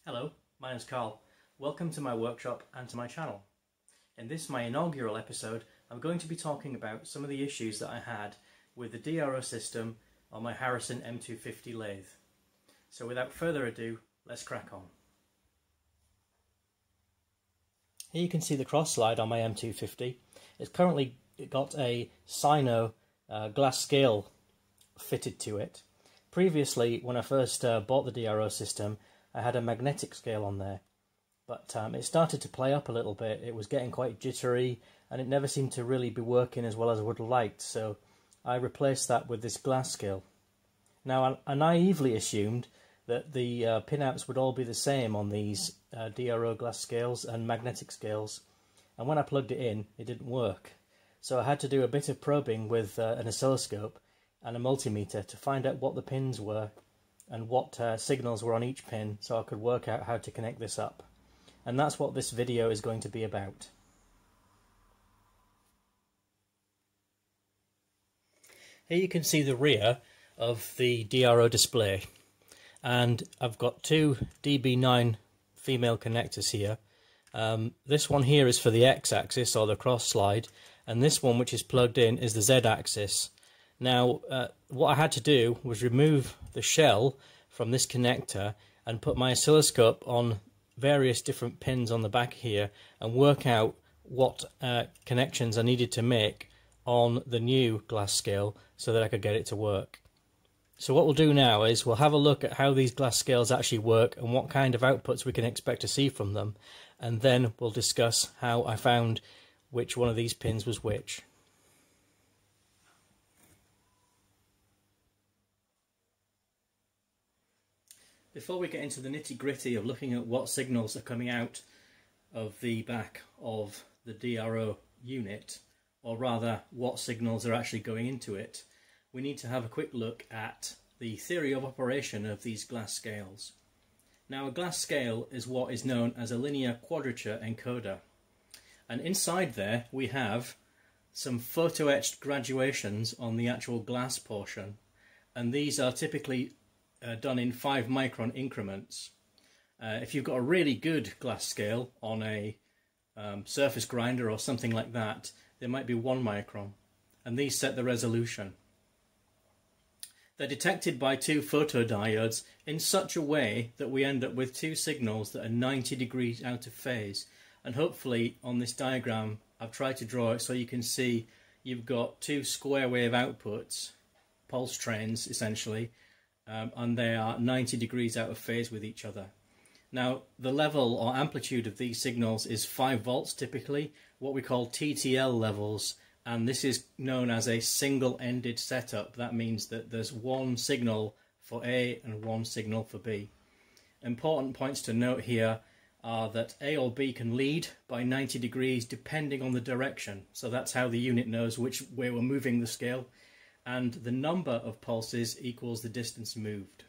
Hello, my name is Carl. Welcome to my workshop and to my channel. In this, my inaugural episode, I'm going to be talking about some of the issues that I had with the DRO system on my Harrison M250 lathe. So without further ado, let's crack on. Here you can see the cross slide on my M250. It's currently got a Sino glass scale fitted to it. Previously, when I first bought the DRO system, I had a magnetic scale on there, but it started to play up a little bit. It was getting quite jittery and it never seemed to really be working as well as I would have liked, so I replaced that with this glass scale. Now I naively assumed that the pinouts would all be the same on these DRO glass scales and magnetic scales, and when I plugged it in, it didn't work. So I had to do a bit of probing with an oscilloscope and a multimeter to find out what the pins were and what signals were on each pin, so I could work out how to connect this up. And that's what this video is going to be about. Here you can see the rear of the DRO display, and I've got two DB9 female connectors here. This one here is for the X-axis or the cross slide, and this one, which is plugged in, is the Z-axis. Now, what I had to do was remove the shell from this connector and put my oscilloscope on various different pins on the back here and work out what connections I needed to make on the new glass scale so that I could get it to work. So what we'll do now is we'll have a look at how these glass scales actually work and what kind of outputs we can expect to see from them, and then we'll discuss how I found which one of these pins was which. Before we get into the nitty-gritty of looking at what signals are coming out of the back of the DRO unit, or rather what signals are actually going into it, we need to have a quick look at the theory of operation of these glass scales. Now, a glass scale is what is known as a linear quadrature encoder, and inside there we have some photo-etched graduations on the actual glass portion, and these are typically done in 5 micron increments. If you've got a really good glass scale on a surface grinder or something like that, there might be 1 micron, and these set the resolution. They're detected by 2 photodiodes in such a way that we end up with 2 signals that are 90 degrees out of phase, and hopefully on this diagram I've tried to draw it so you can see you've got 2 square wave outputs, pulse trains essentially, and they are 90 degrees out of phase with each other. Now, the level or amplitude of these signals is 5 volts typically, what we call TTL levels, and this is known as a single-ended setup. That means that there's 1 signal for A and 1 signal for B. Important points to note here are that A or B can lead by 90 degrees depending on the direction, so that's how the unit knows which way we're moving the scale, and the number of pulses equals the distance moved.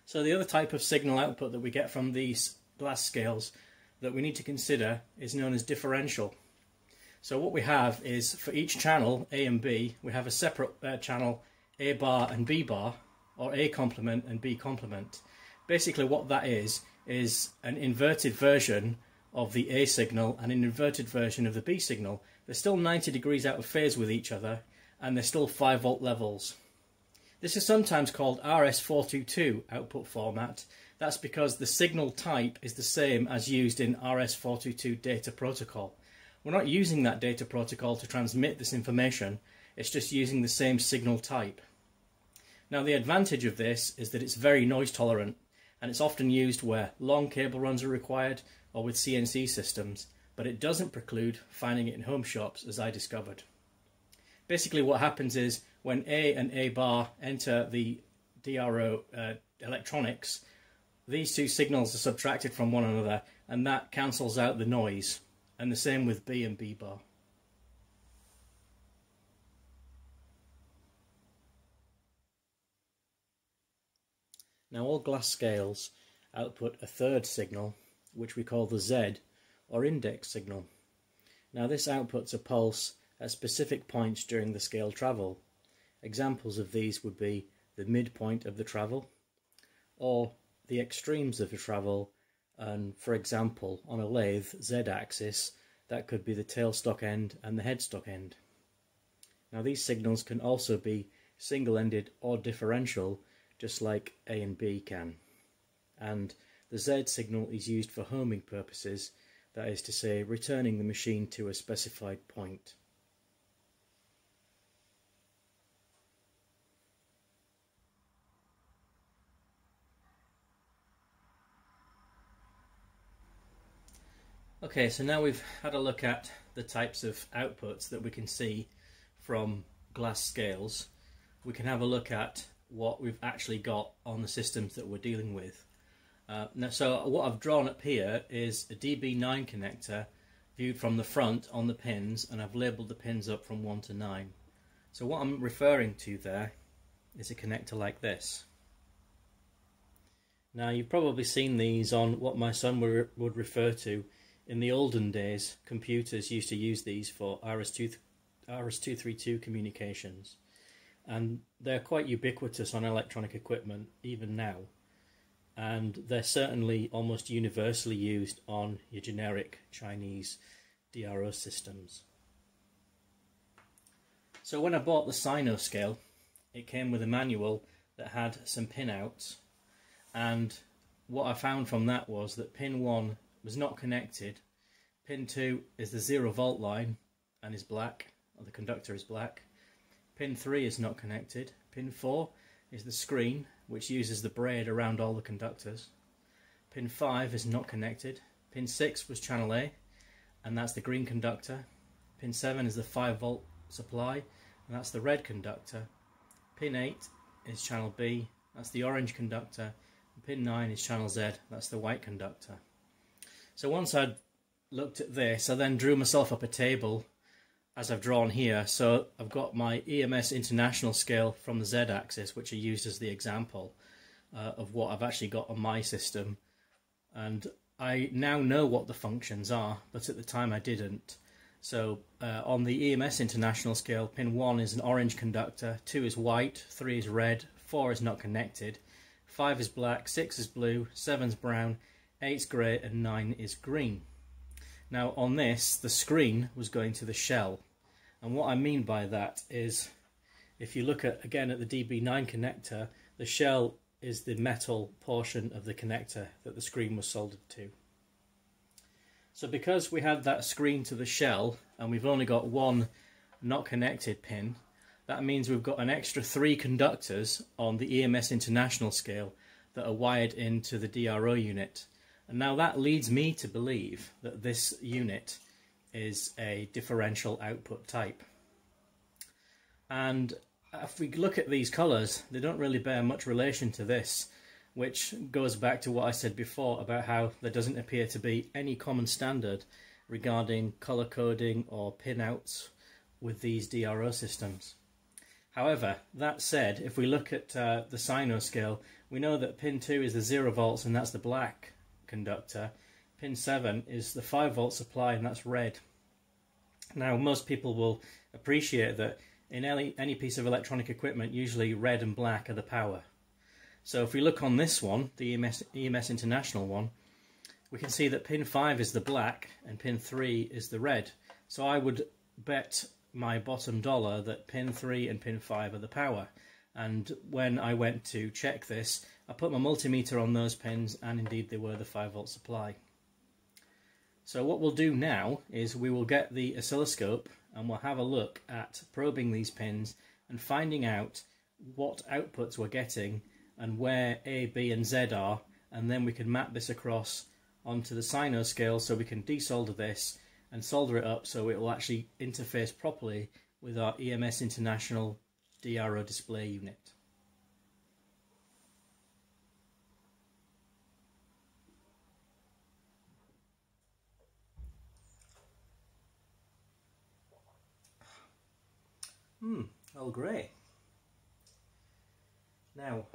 So the other type of signal output that we get from these glass scales that we need to consider is known as differential. So what we have is, for each channel, A and B, we have a separate channel A bar and B bar, or A complement and B complement. Basically what that is an inverted version of the A signal and an inverted version of the B signal. They're still 90 degrees out of phase with each other, and they're still 5 volt levels. This is sometimes called RS422 output format. That's because the signal type is the same as used in RS422 data protocol. We're not using that data protocol to transmit this information, it's just using the same signal type. Now, the advantage of this is that it's very noise tolerant, and it's often used where long cable runs are required or with CNC systems, but it doesn't preclude finding it in home shops, as I discovered. Basically what happens is when A and A bar enter the DRO electronics, these 2 signals are subtracted from one another, and that cancels out the noise, and the same with B and B bar. Now, all glass scales output a 3rd signal, which we call the Z, or index signal. Now, this outputs a pulse at specific points during the scale travel. Examples of these would be the midpoint of the travel, or the extremes of the travel, and for example on a lathe Z-axis that could be the tailstock end and the headstock end. Now these signals can also be single-ended or differential, just like A and B can. And the Z signal is used for homing purposes, that is to say returning the machine to a specified point. Okay, so now we've had a look at the types of outputs that we can see from glass scales. We can have a look at what we've actually got on the systems that we're dealing with. So what I've drawn up here is a DB9 connector viewed from the front on the pins, and I've labelled the pins up from 1 to 9. So what I'm referring to there is a connector like this. Now you've probably seen these on what my son would refer to. In the olden days, computers used to use these for RS-232 communications, and they're quite ubiquitous on electronic equipment even now, and they're certainly almost universally used on your generic Chinese DRO systems. So when I bought the oscilloscope, it came with a manual that had some pinouts, and what I found from that was that pin 1 was not connected. Pin 2 is the 0 volt line and is black, or the conductor is black. Pin 3 is not connected. Pin 4 is the screen, which uses the braid around all the conductors. Pin 5 is not connected. Pin 6 was channel A, and that's the green conductor. Pin 7 is the 5 volt supply, and that's the red conductor. Pin 8 is channel B, that's the orange conductor. And pin 9 is channel Z, that's the white conductor. So once I'd looked at this, I then drew myself up a table as I've drawn here. So I've got my EMS international scale from the Z-axis, which I used as the example of what I've actually got on my system. And I now know what the functions are, but at the time I didn't. So on the EMS international scale, pin 1 is an orange conductor, 2 is white, 3 is red, 4 is not connected, 5 is black, 6 is blue, 7 is brown, 8 is grey, and 9 is green. Now on this, the screen was going to the shell, and what I mean by that is, if you look at again at the DB9 connector, the shell is the metal portion of the connector that the screen was soldered to. So because we had that screen to the shell and we've only got one not connected pin, that means we've got an extra 3 conductors on the EMS international scale that are wired into the DRO unit. And now that leads me to believe that this unit is a differential output type. And if we look at these colours, they don't really bear much relation to this, which goes back to what I said before about how there doesn't appear to be any common standard regarding colour coding or pinouts with these DRO systems. However, that said, if we look at the sino scale, we know that pin 2 is the 0 volts and that's the black conductor. Pin 7 is the 5 volt supply and that's red. Now most people will appreciate that in any piece of electronic equipment, usually red and black are the power. So if we look on this one, the EMS International one, we can see that pin 5 is the black and pin 3 is the red. So I would bet my bottom dollar that pin 3 and pin 5 are the power. And when I went to check this, I put my multimeter on those pins, and indeed they were the 5 volt supply. So what we'll do now is we will get the oscilloscope and we'll have a look at probing these pins and finding out what outputs we're getting and where A, B and Z are, and then we can map this across onto the sino scale so we can desolder this and solder it up so it will actually interface properly with our EMS International DRO display unit. All grey. Now,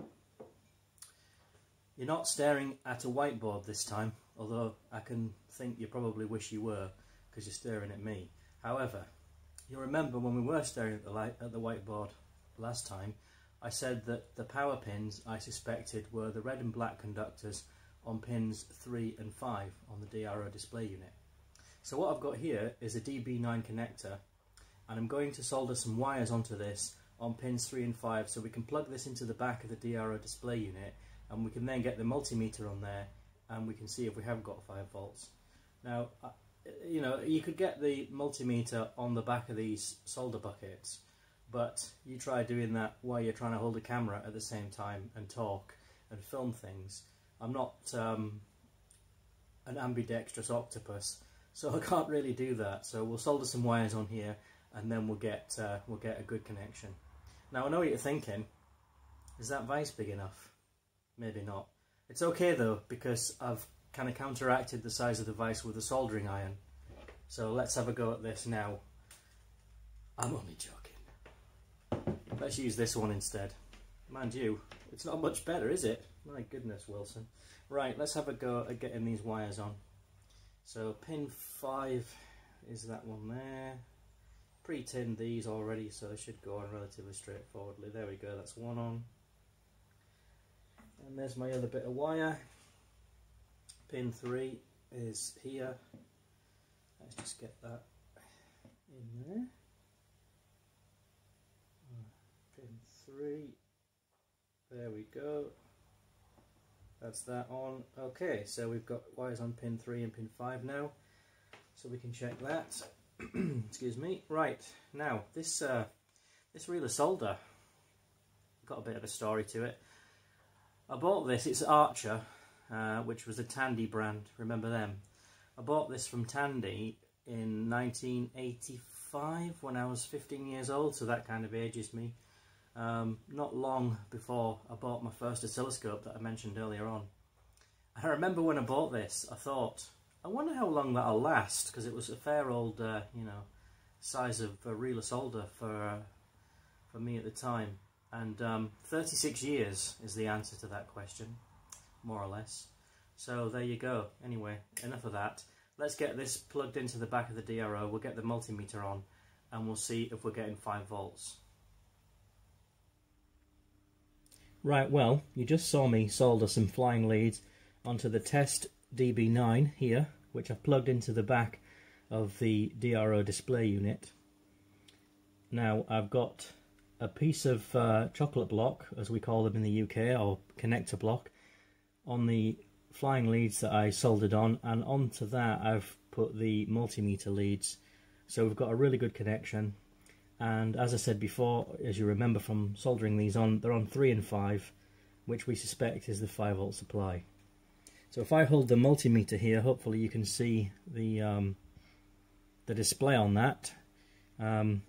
you're not staring at a whiteboard this time, although I can think you probably wish you were because you're staring at me. However, you'll remember when we were staring at the whiteboard last time, I said that the power pins I suspected were the red and black conductors on pins 3 and 5 on the DRO display unit. So what I've got here is a DB9 connector, and I'm going to solder some wires onto this on pins 3 and 5 so we can plug this into the back of the DRO display unit, and we can then get the multimeter on there and we can see if we have got 5 volts. Now, you know, you could get the multimeter on the back of these solder buckets, but you try doing that while you're trying to hold a camera at the same time and talk and film things. I'm not an ambidextrous octopus, so I can't really do that. So we'll solder some wires on here, and then we'll get a good connection. Now I know what you're thinking. Is that vise big enough? Maybe not. It's okay though, because I've kind of counteracted the size of the vise with a soldering iron. So let's have a go at this now. I'm only joking. Let's use this one instead. Mind you, it's not much better, is it? My goodness, Wilson. Right, let's have a go at getting these wires on. So pin 5 is that one there. Pre-tinned these already, so they should go on relatively straightforwardly. There we go, that's one on. And there's my other bit of wire. Pin 3 is here. Let's just get that in there. Pin 3, there we go. That's that on. Okay, so we've got wires on pin 3 and pin 5 now, so we can check that. Excuse me. Right, now this reel of solder got a bit of a story to it. I bought this, it's Archer, which was a Tandy brand, remember them? I bought this from Tandy in 1985 when I was 15 years old, so that kind of ages me. Not long before I bought my first oscilloscope that I mentioned earlier on. I remember when I bought this, I thought, I wonder how long that'll last, because it was a fair old, you know, size of reel of solder for me at the time. And 36 years is the answer to that question, more or less. So there you go. Anyway, enough of that. Let's get this plugged into the back of the DRO, we'll get the multimeter on, and we'll see if we're getting 5 volts. Right, well, you just saw me solder some flying leads onto the test DB9 here, which I've plugged into the back of the DRO display unit. Now I've got a piece of chocolate block, as we call them in the UK, or connector block, on the flying leads that I soldered on, and onto that I've put the multimeter leads. So we've got a really good connection. And as I said before, as you remember from soldering these on, they're on 3 and 5, which we suspect is the 5 volt supply. So if I hold the multimeter here, hopefully you can see the display on that.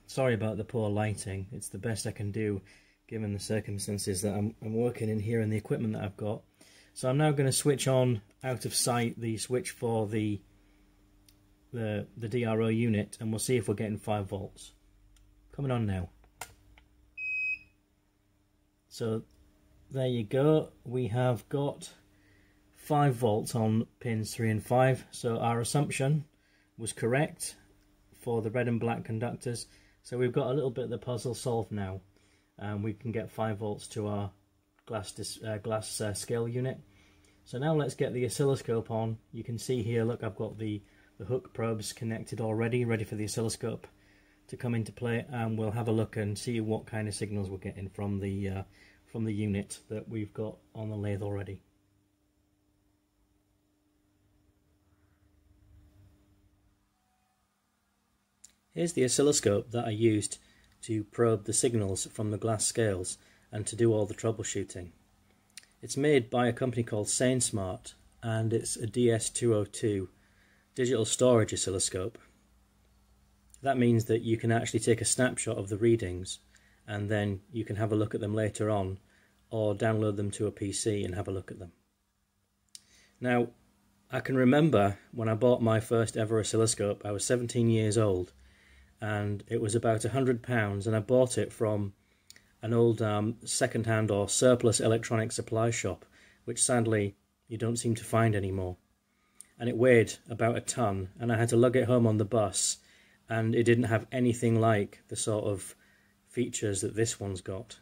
Sorry about the poor lighting, it's the best I can do given the circumstances that I'm working in here and the equipment that I've got. So I'm now going to switch on, out of sight, the switch for the DRO unit, and we'll see if we're getting 5 volts. Coming on now. So there you go, we have got 5 volts on pins 3 and 5, so our assumption was correct for the red and black conductors. So we've got a little bit of the puzzle solved now, and we can get 5 volts to our glass scale unit. So now let's get the oscilloscope on. You can see here, look, I've got the hook probes connected already, ready for the oscilloscope to come into play, and we'll have a look and see what kind of signals we're getting from the unit that we've got on the lathe already. Here's the oscilloscope that I used to probe the signals from the glass scales and to do all the troubleshooting. It's made by a company called SaneSmart, and it's a DS202 digital storage oscilloscope. That means that you can actually take a snapshot of the readings and then you can have a look at them later on, or download them to a PC and have a look at them. Now, I can remember when I bought my first ever oscilloscope, I was 17 years old, and it was about £100, and I bought it from an old second-hand or surplus electronic supply shop, which sadly you don't seem to find anymore. And it weighed about a ton, and I had to lug it home on the bus, and it didn't have anything like the sort of features that this one's got.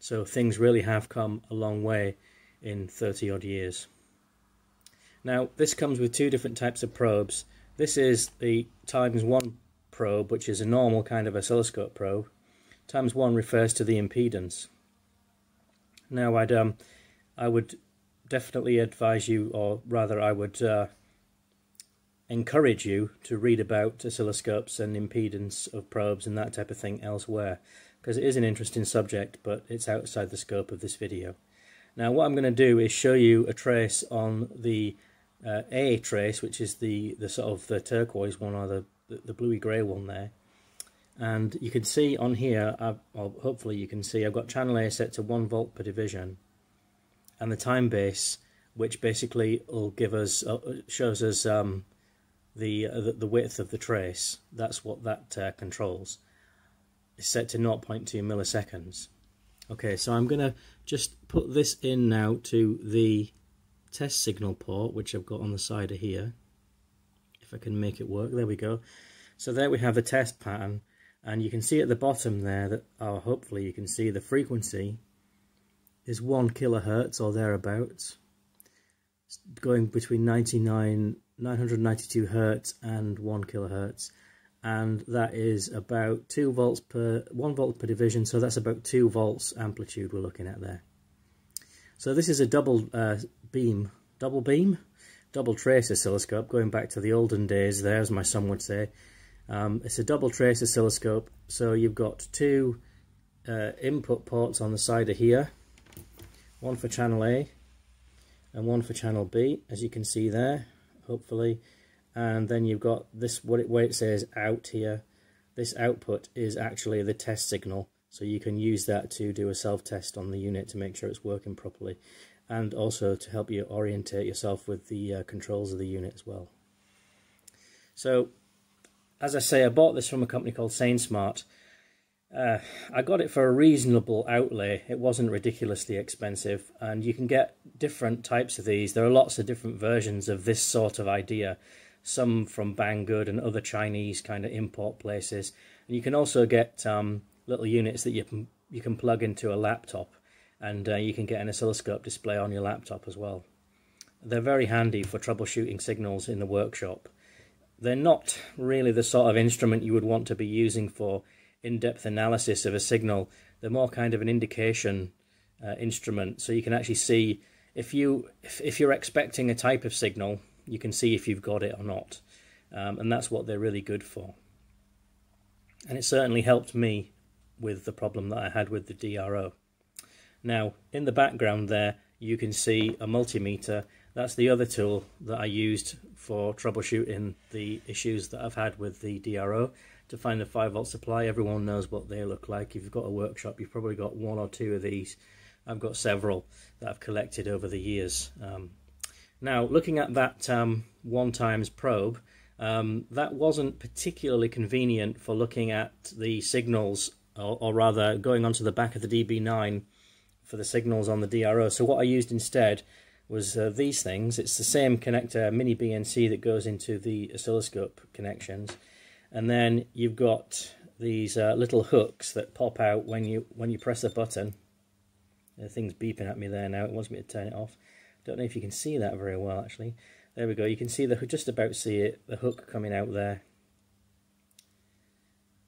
So things really have come a long way in 30 odd years. Now this comes with two different types of probes. This is the ×1 probe, which is a normal kind of oscilloscope probe. ×1 refers to the impedance. Now I would definitely advise you, or rather I would encourage you to read about oscilloscopes and impedance of probes and that type of thing elsewhere, because it is an interesting subject, but it's outside the scope of this video. Now what I'm going to do is show you a trace on the A trace, which is the sort of the turquoise one, or the bluey grey one there. And you can see on here, or hopefully you can see, I've got channel A set to 1 volt per division, and the time base, which basically will give us shows us the width of the trace. That's what that controls. It's set to 0.2 milliseconds. Okay, so I'm going to just put this in now to the test signal port, which I've got on the side of here. If I can make it work, there we go. So there we have the test pattern, and you can see at the bottom there that, or hopefully you can see, the frequency is 1 kilohertz or thereabouts, going between 992 hertz and 1 kilohertz, and that is about 1 volt per division, so that's about 2 volts amplitude we're looking at there. So this is a double trace oscilloscope, going back to the olden days there, as my son would say. It's a double trace oscilloscope, so you've got two input ports on the side of here, one for channel A and one for channel B, as you can see there, hopefully. And then you've got this, where it says out here, this output is actually the test signal, so you can use that to do a self-test on the unit to make sure it's working properly, and also to help you orientate yourself with the controls of the unit as well. So, as I say, I bought this from a company called SaneSmart. I got it for a reasonable outlay. It wasn't ridiculously expensive, and you can get different types of these. There are lots of different versions of this sort of idea, some from Banggood and other Chinese kind of import places. And you can also get little units that you can plug into a laptop, and you can get an oscilloscope display on your laptop as well. They're very handy for troubleshooting signals in the workshop. They're not really the sort of instrument you would want to be using for in-depth analysis of a signal. They're more kind of an indication instrument, so you can actually see if you're expecting a type of signal, you can see if you've got it or not, and that's what they're really good for. And it certainly helped me with the problem that I had with the DRO. Now, in the background there, you can see a multimeter. That's the other tool that I used for troubleshooting the issues that I've had with the DRO, to find the 5 volt supply. Everyone knows what they look like. If you've got a workshop, you've probably got 1 or 2 of these. I've got several that I've collected over the years. Now, looking at that 1x probe, that wasn't particularly convenient for looking at the signals, or rather going onto the back of the DB9 for the signals on the DRO. So what I used instead was these things. It's the same connector, mini BNC, that goes into the oscilloscope connections, and then you've got these little hooks that pop out when you press the button. The thing's beeping at me there now. It wants me to turn it off. Don't know if you can see that very well, actually. There we go. You can see just about see it, the hook coming out there.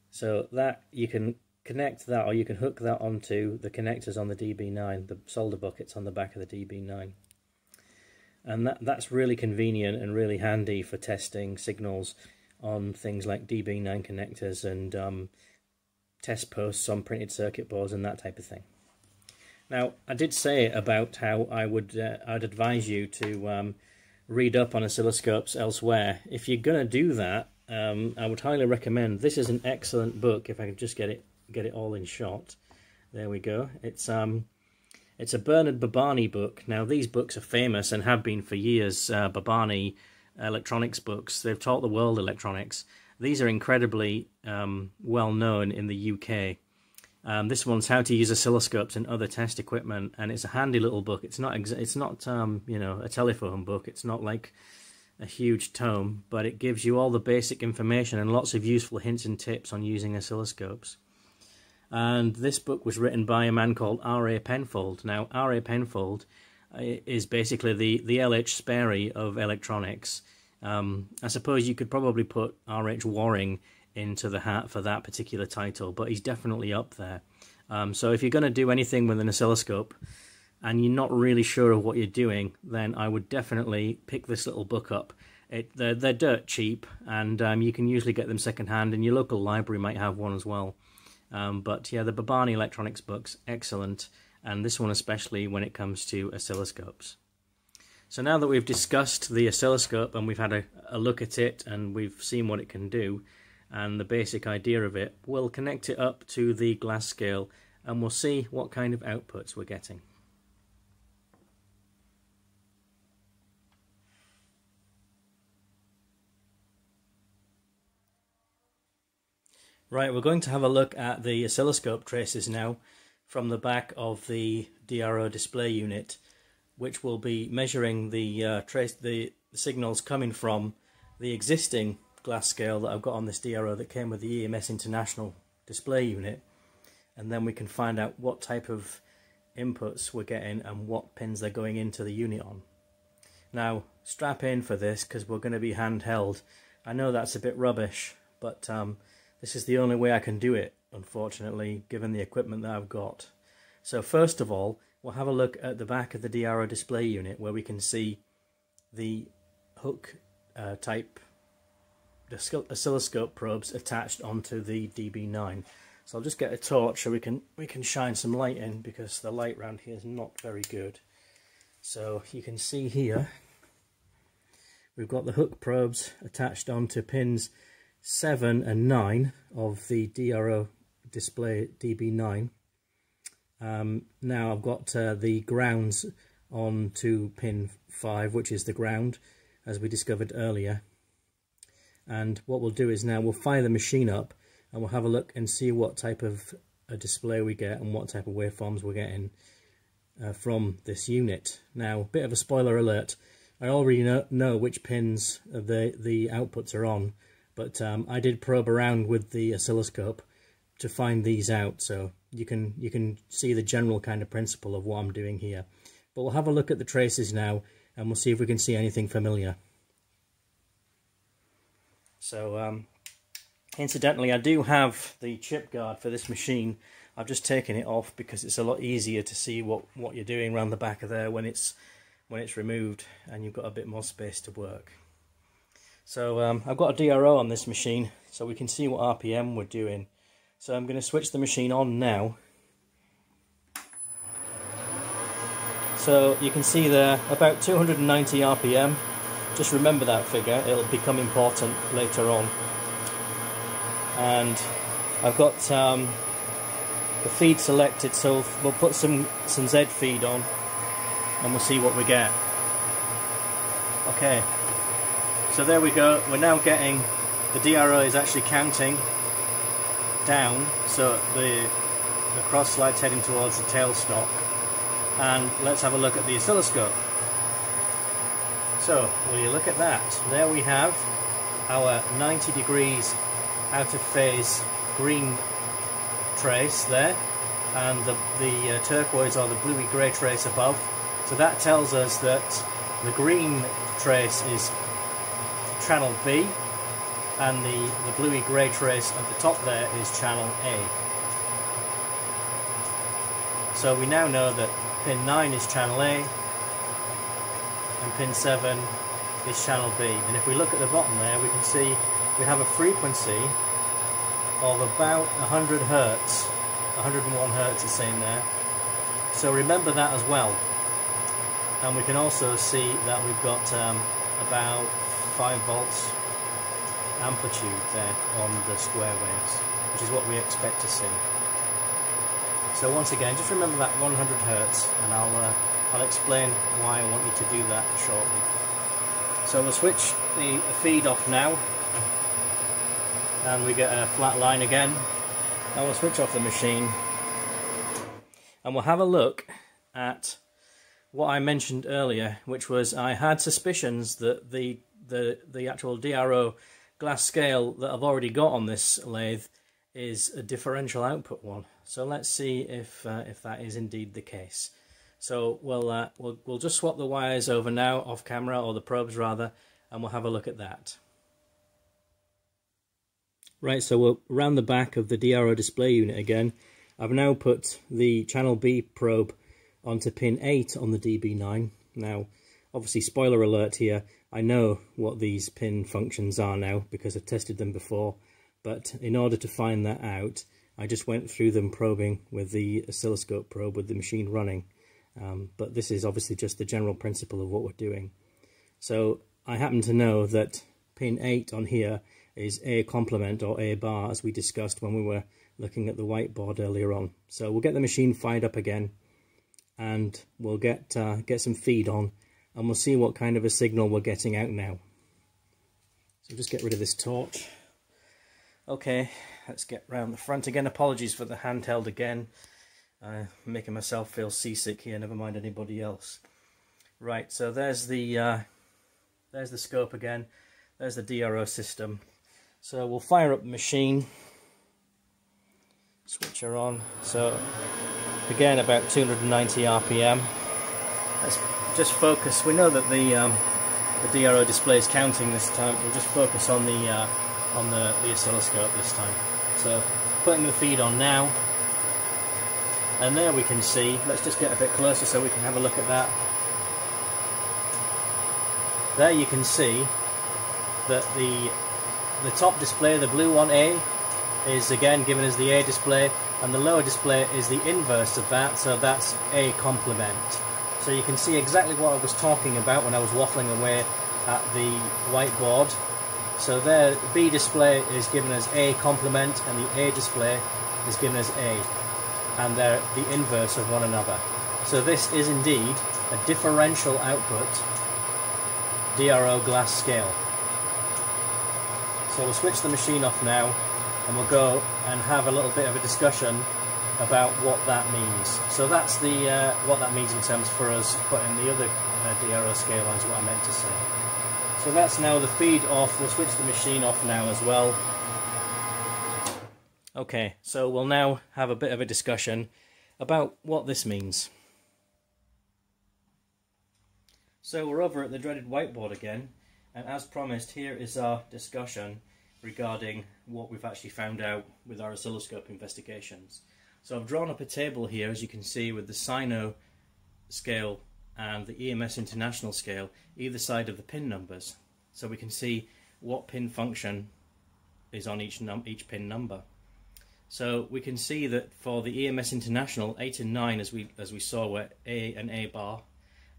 So that you can connect that, or you can hook that onto the connectors on the DB9, the solder buckets on the back of the DB9. And that's really convenient and really handy for testing signals on things like DB9 connectors and test posts on printed circuit boards and that type of thing. Now, I did say about how I'd advise you to read up on oscilloscopes elsewhere. If you're going to do that, I would highly recommend. This is an excellent book. If I could just get it all in shot. There we go. It's a Bernard Babani book. Now, these books are famous and have been for years. Babani electronics books. They've taught the world electronics. These are incredibly well known in the UK. This one's How to Use Oscilloscopes and Other Test Equipment, and it's a handy little book. It's not you know, a telephone book. It's not like a huge tome, but it gives you all the basic information and lots of useful hints and tips on using oscilloscopes. and this book was written by a man called R.A. Penfold. Now, R.A. Penfold is basically the L.H. Sperry of electronics. I suppose you could probably put R.H. Waring into the hat for that particular title, but he's definitely up there. So if you're going to do anything with an oscilloscope and you're not really sure of what you're doing, then I would definitely pick this little book up. They're dirt cheap, and you can usually get them secondhand, and your local library might have one as well. But yeah, the Babani Electronics book's excellent, and this one especially when it comes to oscilloscopes. So now that we've discussed the oscilloscope and we've had a look at it and we've seen what it can do and the basic idea of it, we'll connect it up to the glass scale and we'll see what kind of outputs we're getting. Right, we're going to have a look at the oscilloscope traces now from the back of the DRO display unit, which will be measuring the signals coming from the existing glass scale that I've got on this DRO that came with the EMS International display unit, and then we can find out what type of inputs we're getting and what pins they're going into the unit on. Now, strap in for this because we're going to be handheld. I know that's a bit rubbish, but this is the only way I can do it, unfortunately, given the equipment that I've got. So first of all, we'll have a look at the back of the DRO display unit where we can see the hook type oscilloscope probes attached onto the DB9. So I'll just get a torch so we can shine some light in, because the light around here is not very good. So you can see here we've got the hook probes attached onto pins 7 and 9 of the DRO display DB9. Now I've got the grounds on to pin 5, which is the ground, as we discovered earlier. And what we'll do is now we'll fire the machine up and we'll have a look and see what type of a display we get and what type of waveforms we're getting from this unit. Now, a bit of a spoiler alert, I already know which pins the outputs are on, but I did probe around with the oscilloscope to find these out, so you can see the general kind of principle of what I'm doing here. But we'll have a look at the traces now and we'll see if we can see anything familiar. So incidentally, I do have the chip guard for this machine. I've just taken it off because it's a lot easier to see what you're doing around the back of there when it's removed, and you've got a bit more space to work. So I've got a DRO on this machine so we can see what RPM we're doing. So I'm going to switch the machine on now. So you can see there about 290 RPM. Just remember that figure, it'll become important later on. And I've got the feed selected, so we'll put some Z feed on and we'll see what we get. Okay, so there we go. We're now getting, the DRO is actually counting down, so the cross slide's heading towards the tailstock. And let's have a look at the oscilloscope. So, will you look at that? There we have our 90 degrees out of phase green trace there, and the turquoise or the bluey grey trace above. So that tells us that the green trace is channel B, and the bluey grey trace at the top there is channel A. So we now know that pin 9 is channel A and pin 7 is channel B. And if we look at the bottom there, we can see we have a frequency of about 100 Hertz, 101 Hertz is saying there. So remember that as well. And we can also see that we've got about 5 volts amplitude there on the square waves, which is what we expect to see. So once again, just remember that 100 Hertz, and I'll explain why I want you to do that shortly. So we'll switch the feed off now, and we get a flat line again. And we'll switch off the machine, and we'll have a look at what I mentioned earlier, which was I had suspicions that the actual DRO glass scale that I've already got on this lathe is a differential output one. So let's see if that is indeed the case. So we'll just swap the wires over now off camera, or the probes rather, and we'll have a look at that. Right, so we're around the back of the DRO display unit again. I've now put the channel B probe onto pin 8 on the DB9. Now, obviously, spoiler alert here, I know what these pin functions are now because I've tested them before, but in order to find that out, I just went through them probing with the oscilloscope probe with the machine running. But this is obviously just the general principle of what we're doing. So I happen to know that pin 8 on here is A complement or A bar, as we discussed when we were looking at the whiteboard earlier on. So we'll get the machine fired up again, and we'll get some feed on, and we'll see what kind of a signal we're getting out now. So just get rid of this torch. Okay, let's get round the front again. Apologies for the handheld again. I'm making myself feel seasick here, never mind anybody else. Right, so there's the scope again. There's the DRO system. So we'll fire up the machine, switch her on. So again, about 290 RPM. Let's just focus. We know that the DRO display is counting this time. We'll just focus on the oscilloscope this time. So putting the feed on now, and there we can see. Let's just get a bit closer so we can have a look at that. There you can see that the top display, the blue one A, is again given as the A display, and the lower display is the inverse of that, so that's A complement. So you can see exactly what I was talking about when I was waffling away at the whiteboard. So there, the B display is given as A complement, and the A display is given as A, and they're the inverse of one another. So this is indeed a differential output DRO glass scale. So we'll switch the machine off now, and we'll go and have a little bit of a discussion about what that means. So that's the what that means in terms for us putting the other DRO scale on, is what I meant to say. So that's now the feed off. We'll switch the machine off now as well. Okay, so we'll now have a bit of a discussion about what this means. So we're over at the dreaded whiteboard again, and as promised, here is our discussion regarding what we've actually found out with our oscilloscope investigations. So I've drawn up a table here, as you can see, with the Sino scale and the EMS International scale either side of the pin numbers, so we can see what pin function is on each pin number. So we can see that for the EMS International, 8 and 9, as we saw, were A and A bar,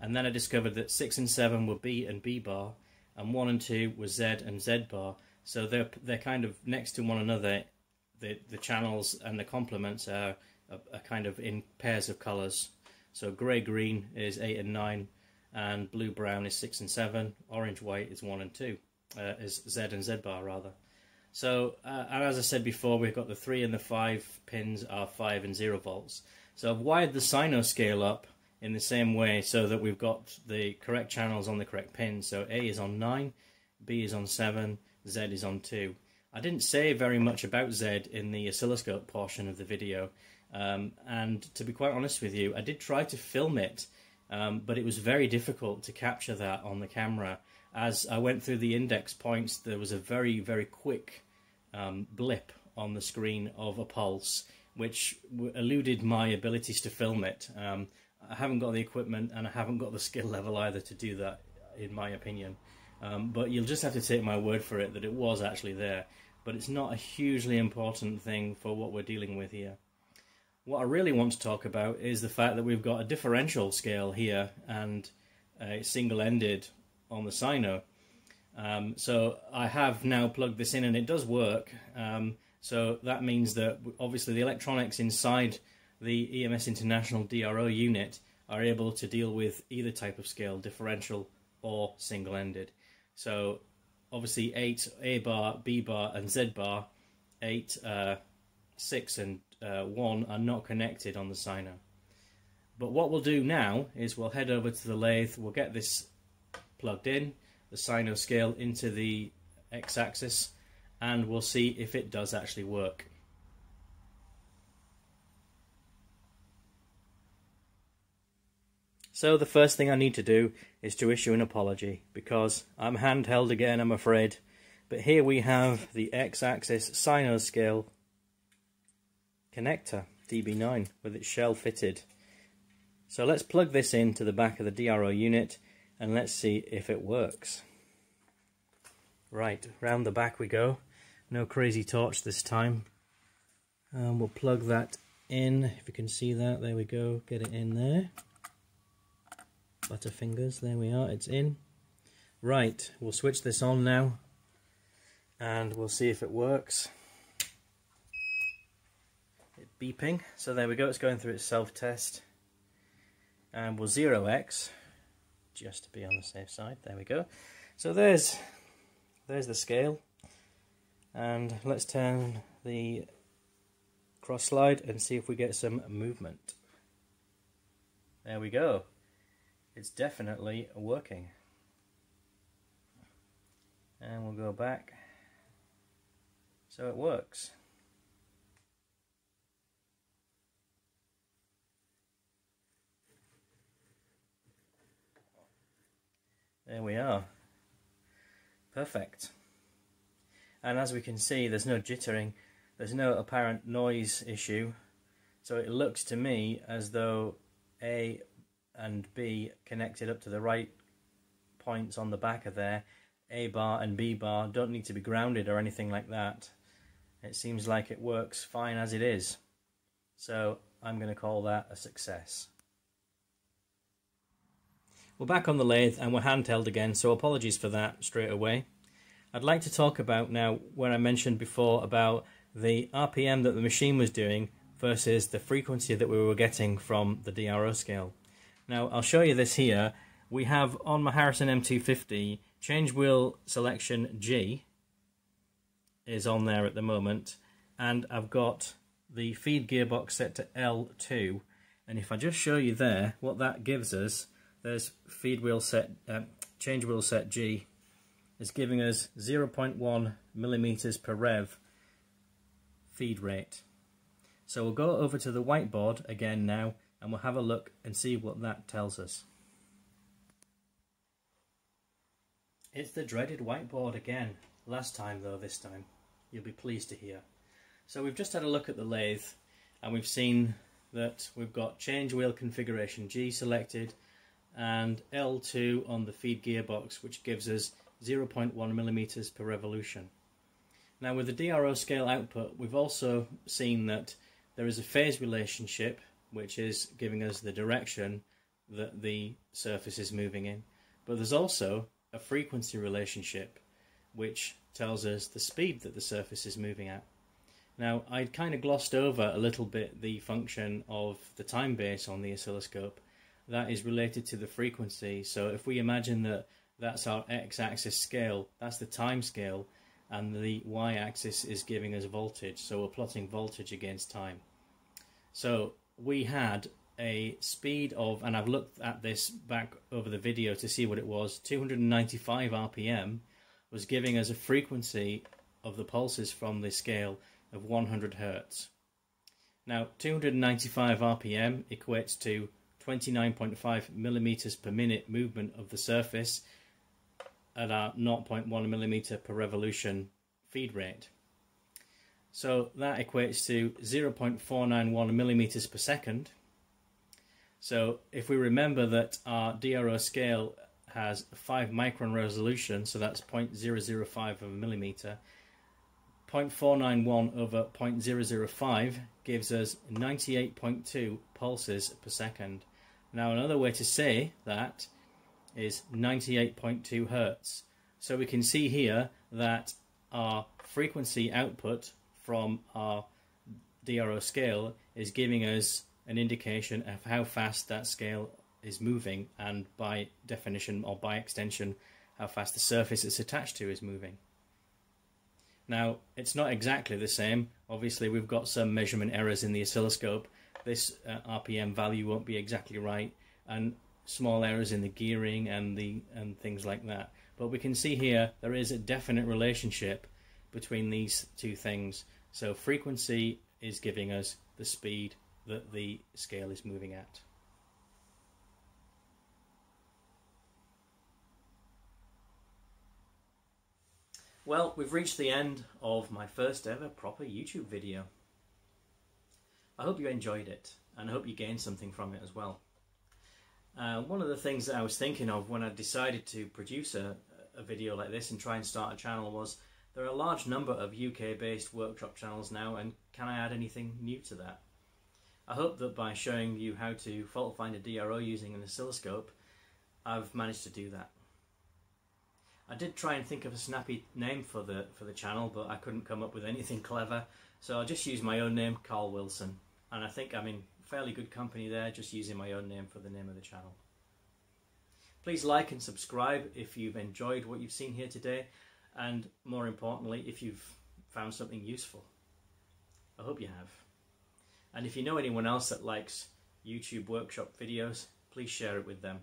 and then I discovered that 6 and 7 were B and B bar, and 1 and 2 were Z and Z bar. So they're kind of next to one another. The channels and the complements are kind of in pairs of colours. So grey-green is 8 and 9, and blue-brown is 6 and 7, orange-white is 1 and 2, is Z and Z bar rather. So, and as I said before, we've got the 3 and the 5 pins are 5 and 0 volts. So I've wired the Sino scale up in the same way so that we've got the correct channels on the correct pins. So A is on 9, B is on 7, Z is on 2. I didn't say very much about Z in the oscilloscope portion of the video, and to be quite honest with you, I did try to film it, but it was very difficult to capture that on the camera. As I went through the index points, there was a very, very quick blip on the screen of a pulse, which eluded my abilities to film it. I haven't got the equipment, and I haven't got the skill level either to do that, in my opinion. But you'll just have to take my word for it that it was actually there. But it's not a hugely important thing for what we're dealing with here. What I really want to talk about is the fact that we've got a differential scale here and a single-ended on the Sino. So I have now plugged this in and it does work. So that means that obviously the electronics inside the EMS International DRO unit are able to deal with either type of scale, differential or single-ended. So obviously 8, A bar, B bar and Z bar, 8, 6 and 1 are not connected on the Sino. But what we'll do now is we'll head over to the lathe, we'll get this plugged in, the Sino scale into the x-axis, and we'll see if it does actually work. So the first thing I need to do is to issue an apology, because I'm handheld again, I'm afraid. But here we have the X-axis oscilloscope connector DB9 with its shell fitted. So let's plug this into the back of the DRO unit and let's see if it works. Right, round the back we go. No crazy torch this time. We'll plug that in, if you can see that, there we go, get it in there. Butterfingers, there we are, it's in. Right, we'll switch this on now and we'll see if it works. It's beeping, so there we go, it's going through its self-test. And we'll 0x, just to be on the safe side, there we go. So there's the scale, and let's turn the cross slide and see if we get some movement. There we go. It's definitely working. And we'll go back. So it works. There we are. Perfect. And as we can see, there's no jittering, there's no apparent noise issue, so it looks to me as though A and B connected up to the right points on the back of there. A bar and B bar don't need to be grounded or anything like that. It seems like it works fine as it is. So I'm going to call that a success. We're back on the lathe and we're handheld again, so apologies for that straight away. I'd like to talk about now where I mentioned before about the RPM that the machine was doing versus the frequency that we were getting from the DRO scale. Now I'll show you this here. We have on my Harrison M250 change wheel selection G is on there at the moment, and I've got the feed gearbox set to L2, and if I just show you there what that gives us, there's feed wheel set, change wheel set G is giving us 0.1 millimeters per rev feed rate. So we'll go over to the whiteboard again now and we'll have a look and see what that tells us. It's the dreaded whiteboard again. Last time though, this time. You'll be pleased to hear. So we've just had a look at the lathe and we've seen that we've got change wheel configuration G selected and L2 on the feed gearbox, which gives us 0.1 millimeters per revolution. Now with the DRO scale output, we've also seen that there is a phase relationship which is giving us the direction that the surface is moving in, but there's also a frequency relationship which tells us the speed that the surface is moving at. Now I'd kind of glossed over a little bit the function of the time base on the oscilloscope. That is related to the frequency, so if we imagine that that's our x-axis scale, that's the time scale, and the y-axis is giving us voltage, so we're plotting voltage against time. So we had a speed of, and I've looked at this back over the video to see what it was, 295 RPM was giving us a frequency of the pulses from the scale of 100 Hertz. Now 295 RPM equates to 29.5 millimeters per minute movement of the surface at our 0.1 millimeter per revolution feed rate. So that equates to 0.491 millimeters per second. So if we remember that our DRO scale has a 5 micron resolution, so that's 0.005 of a millimeter, 0.491 over 0.005 gives us 98.2 pulses per second. Now another way to say that is 98.2 Hertz. So we can see here that our frequency output from our DRO scale is giving us an indication of how fast that scale is moving, and by definition or by extension how fast the surface it's attached to is moving. Now it's not exactly the same. Obviously we've got some measurement errors in the oscilloscope. This RPM value won't be exactly right, and small errors in the gearing and things like that. But we can see here there is a definite relationship between these two things. So frequency is giving us the speed that the scale is moving at. Well, we've reached the end of my first ever proper YouTube video. I hope you enjoyed it, and I hope you gained something from it as well. One of the things that I was thinking of when I decided to produce a video like this and try and start a channel was, there are a large number of UK-based workshop channels now, and can I add anything new to that? I hope that by showing you how to fault find a DRO using an oscilloscope, I've managed to do that. I did try and think of a snappy name for the channel, but I couldn't come up with anything clever, so I'll just use my own name, Carl Wilson, and I think I'm in fairly good company there, just using my own name for the name of the channel. Please like and subscribe if you've enjoyed what you've seen here today, and more importantly, if you've found something useful. I hope you have. And if you know anyone else that likes YouTube workshop videos, please share it with them.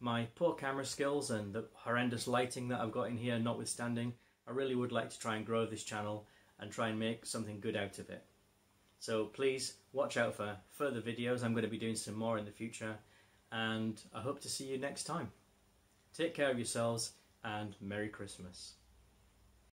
My poor camera skills and the horrendous lighting that I've got in here notwithstanding, I really would like to try and grow this channel and try and make something good out of it. So please watch out for further videos. I'm going to be doing some more in the future, and I hope to see you next time. Take care of yourselves, and Merry Christmas.